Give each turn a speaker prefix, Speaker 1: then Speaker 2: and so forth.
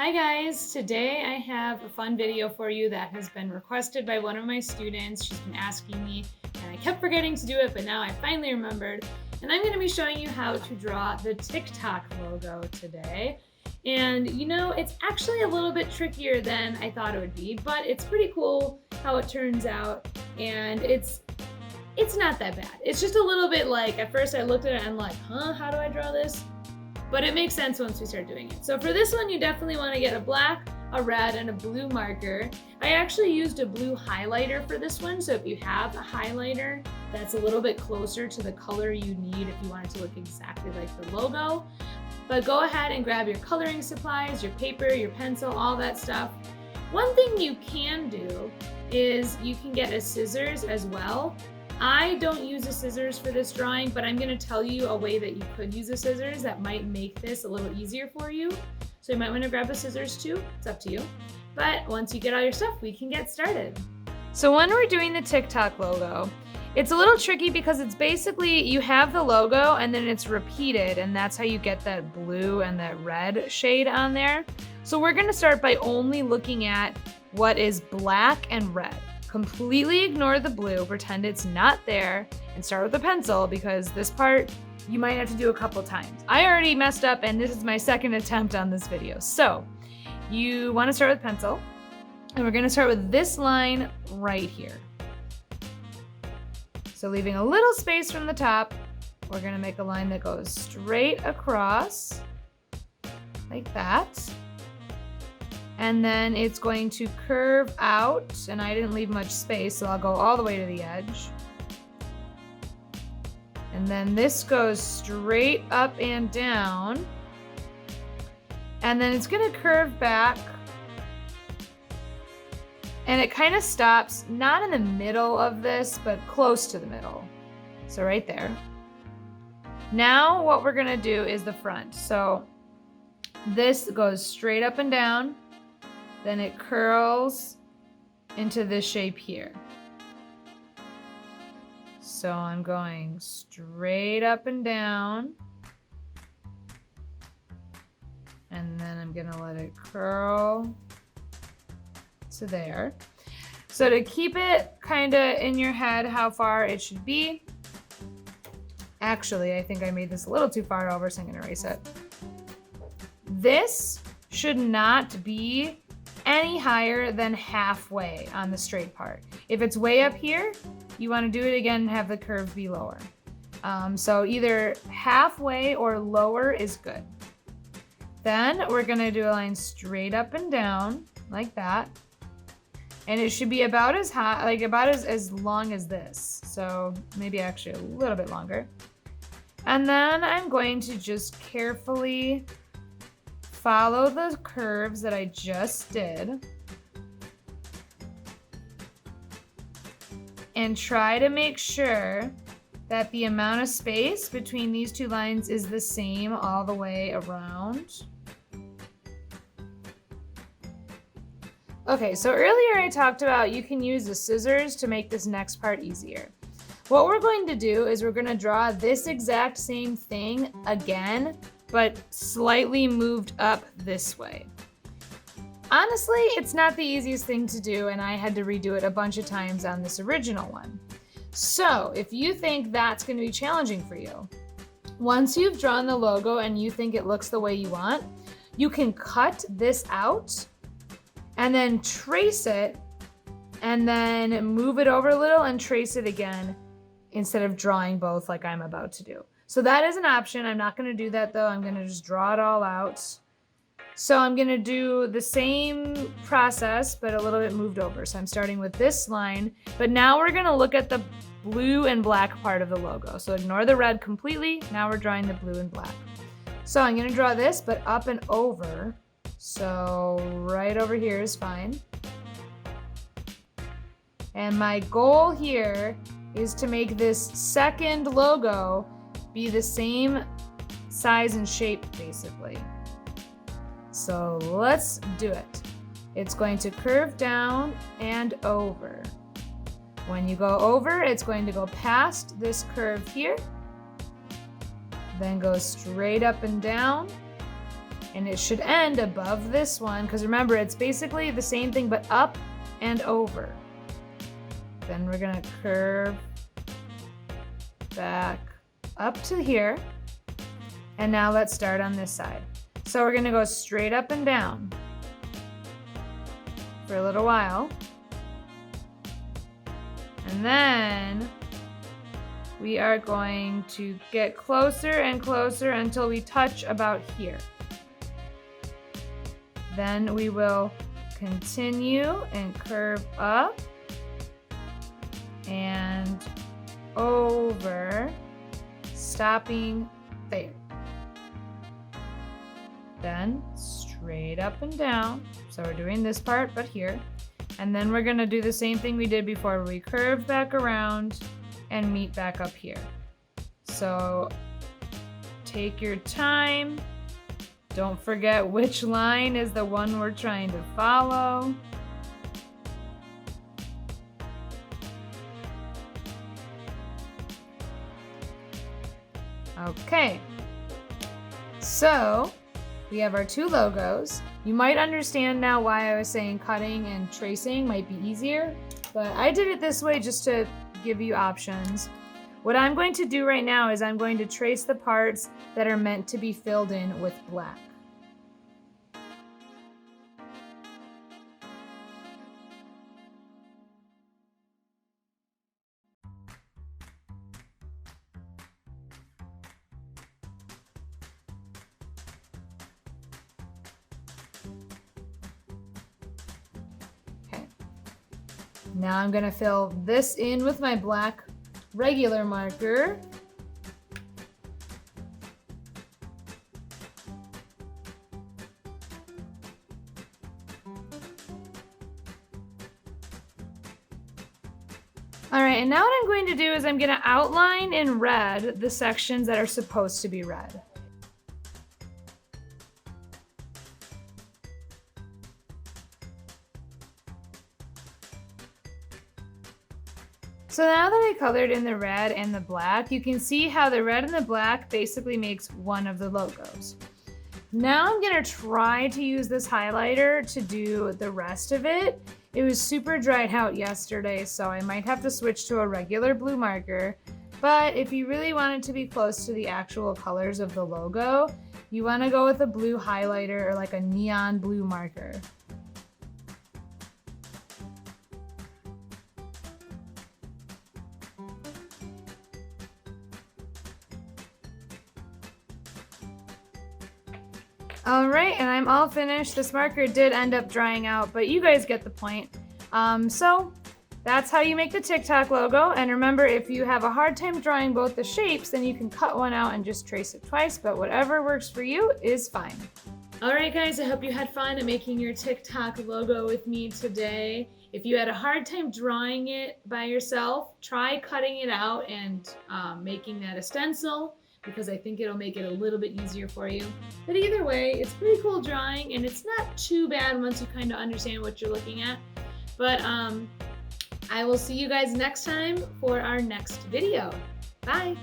Speaker 1: Hi guys, today I have a fun video for you that has been requested by one of my students. She's been asking me and I kept forgetting to do it, but now I finally remembered. And I'm going to be showing you how to draw the TikTok logo today. And you know, it's actually a little bit trickier than I thought it would be, but it's pretty cool how it turns out. And it's not that bad. It's just a little bit like, at first I looked at it and I'm like, how do I draw this? But it makes sense once we start doing it. So for this one, you definitely want to get a black, a red, and a blue marker. I actually used a blue highlighter for this one, so if you have a highlighter that's a little bit closer to the color you need if you want it to look exactly like the logo. But go ahead and grab your coloring supplies, your paper, your pencil, all that stuff. One thing you can do is you can get a scissors as well. I don't use the scissors for this drawing, but I'm going to tell you a way that you could use the scissors that might make this a little easier for you. So you might want to grab the scissors too. It's up to you. But once you get all your stuff, we can get started. So when we're doing the TikTok logo, it's a little tricky because it's basically you have the logo and then it's repeated, and that's how you get that blue and that red shade on there. So we're going to start by only looking at what is black and red. Completely ignore the blue, pretend it's not there, and start with a pencil because this part you might have to do a couple times. I already messed up and this is my second attempt on this video. So you want to start with pencil, and we're going to start with this line right here. So leaving a little space from the top, we're going to make a line that goes straight across like that. And then it's going to curve out, and I didn't leave much space, so I'll go all the way to the edge. And then this goes straight up and down. And then it's gonna curve back. And it kind of stops, not in the middle of this, but close to the middle. So right there. Now what we're gonna do is the front. So this goes straight up and down. Then it curls into this shape here. So I'm going straight up and down. And then I'm gonna let it curl to there. So to keep it kinda in your head how far it should be, actually, I think I made this a little too far over, so I'm gonna erase it. This should not be any higher than halfway on the straight part. If it's way up here, you want to do it again and have the curve be lower. So either halfway or lower is good. Then we're going to do a line straight up and down like that. And it should be about as high, like about as long as this. So maybe actually a little bit longer. And then I'm going to just carefully follow the curves that I just did and try to make sure that the amount of space between these two lines is the same all the way around. Okay, so earlier I talked about you can use the scissors to make this next part easier. What we're going to do is we're going to draw this exact same thing again, but slightly moved up this way. Honestly, it's not the easiest thing to do, and I had to redo it a bunch of times on this original one. So if you think that's going to be challenging for you, once you've drawn the logo and you think it looks the way you want, you can cut this out and then trace it and then move it over a little and trace it again instead of drawing both like I'm about to do. So that is an option. I'm not going to do that though. I'm going to just draw it all out. So I'm going to do the same process, but a little bit moved over. So I'm starting with this line, but now we're going to look at the blue and black part of the logo. So ignore the red completely. Now we're drawing the blue and black. So I'm going to draw this, but up and over. So right over here is fine. And my goal here is to make this second logo be the same size and shape, basically. So let's do it. It's going to curve down and over. When you go over, it's going to go past this curve here, then go straight up and down, And it should end above this one, because remember, it's basically the same thing but up and over. Then we're gonna curve back up to here. And now let's start on this side. So we're gonna go straight up and down for a little while. And then we are going to get closer and closer until we touch about here. Then we will continue and curve up and over, stopping there. Then straight up and down. So we're doing this part, but here. And then we're gonna do the same thing we did before, where we curve back around and meet back up here. So take your time. Don't forget which line is the one we're trying to follow. Okay, so we have our two logos. You might understand now why I was saying cutting and tracing might be easier, but I did it this way just to give you options. What I'm going to do right now is I'm going to trace the parts that are meant to be filled in with black. Now I'm gonna fill this in with my black regular marker. All right, and now what I'm going to do is I'm gonna outline in red the sections that are supposed to be red. So now that I colored in the red and the black, you can see how the red and the black basically makes one of the logos. Now I'm gonna try to use this highlighter to do the rest of it. It was super dried out yesterday, so I might have to switch to a regular blue marker. But if you really want it to be close to the actual colors of the logo, you wanna go with a blue highlighter or like a neon blue marker. All right, and I'm all finished. This marker did end up drying out, but you guys get the point. So that's how you make the TikTok logo. And remember, if you have a hard time drawing both the shapes, then you can cut one out and just trace it twice, but whatever works for you is fine. All right, guys, I hope you had fun at making your TikTok logo with me today. If you had a hard time drawing it by yourself, try cutting it out and making that a stencil, because I think it'll make it a little bit easier for you. But either way, it's pretty cool drawing, and it's not too bad once you kind of understand what you're looking at. But I will see you guys next time for our next video. Bye.